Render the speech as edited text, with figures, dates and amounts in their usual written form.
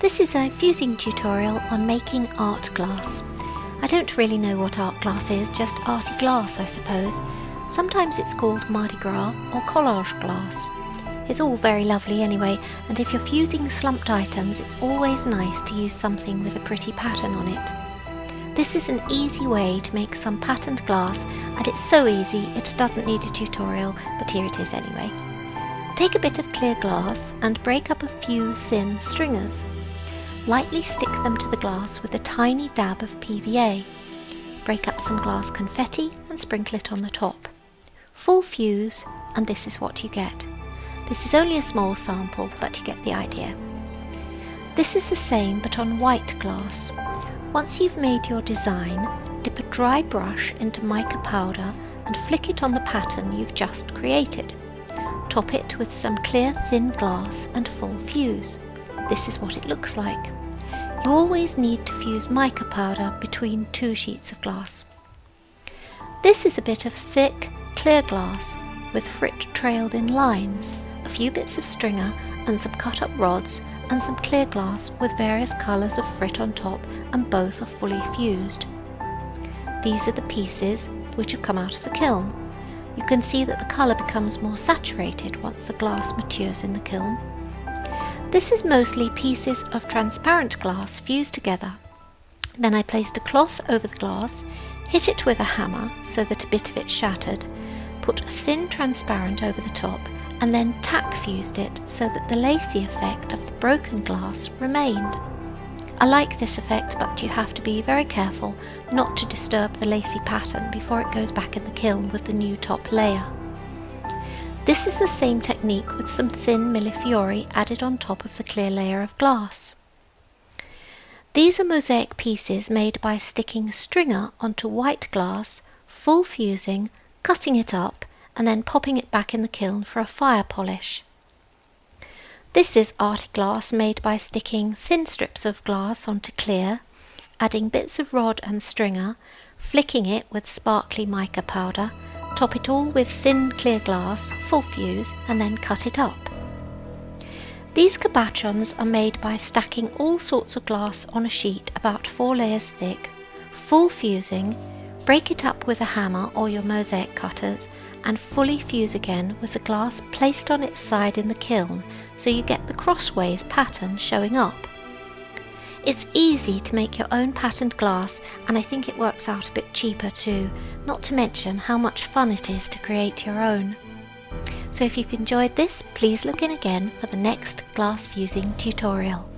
This is a fusing tutorial on making art glass. I don't really know what art glass is, just arty glass I suppose. Sometimes it's called Mardi Gras or collage glass. It's all very lovely anyway, and if you're fusing slumped items it's always nice to use something with a pretty pattern on it. This is an easy way to make some patterned glass, and it's so easy it doesn't need a tutorial, but here it is anyway. Take a bit of clear glass and break up a few thin stringers. Lightly stick them to the glass with a tiny dab of PVA. Break up some glass confetti and sprinkle it on the top. Full fuse, and this is what you get. This is only a small sample, but you get the idea. This is the same but on white glass. Once you've made your design, dip a dry brush into mica powder and flick it on the pattern you've just created. Top it with some clear thin glass and full fuse. This is what it looks like. You always need to fuse mica powder between two sheets of glass. This is a bit of thick, clear glass with frit trailed in lines, a few bits of stringer and some cut up rods, and some clear glass with various colours of frit on top, and both are fully fused. These are the pieces which have come out of the kiln. You can see that the colour becomes more saturated once the glass matures in the kiln. This is mostly pieces of transparent glass fused together. Then I placed a cloth over the glass, hit it with a hammer so that a bit of it shattered, put a thin transparent over the top, and then tack fused it so that the lacy effect of the broken glass remained. I like this effect, but you have to be very careful not to disturb the lacy pattern before it goes back in the kiln with the new top layer. This is the same technique with some thin millefiori added on top of the clear layer of glass. These are mosaic pieces made by sticking stringer onto white glass, full fusing, cutting it up, and then popping it back in the kiln for a fire polish. This is arty glass made by sticking thin strips of glass onto clear, adding bits of rod and stringer, flicking it with sparkly mica powder, top it all with thin clear glass, full fuse, and then cut it up. These cabochons are made by stacking all sorts of glass on a sheet about 4 layers thick, full fusing, break it up with a hammer or your mosaic cutters, and fully fuse again with the glass placed on its side in the kiln so you get the crossways pattern showing up. It's easy to make your own patterned glass, and I think it works out a bit cheaper too, not to mention how much fun it is to create your own. So if you've enjoyed this, please look in again for the next glass fusing tutorial.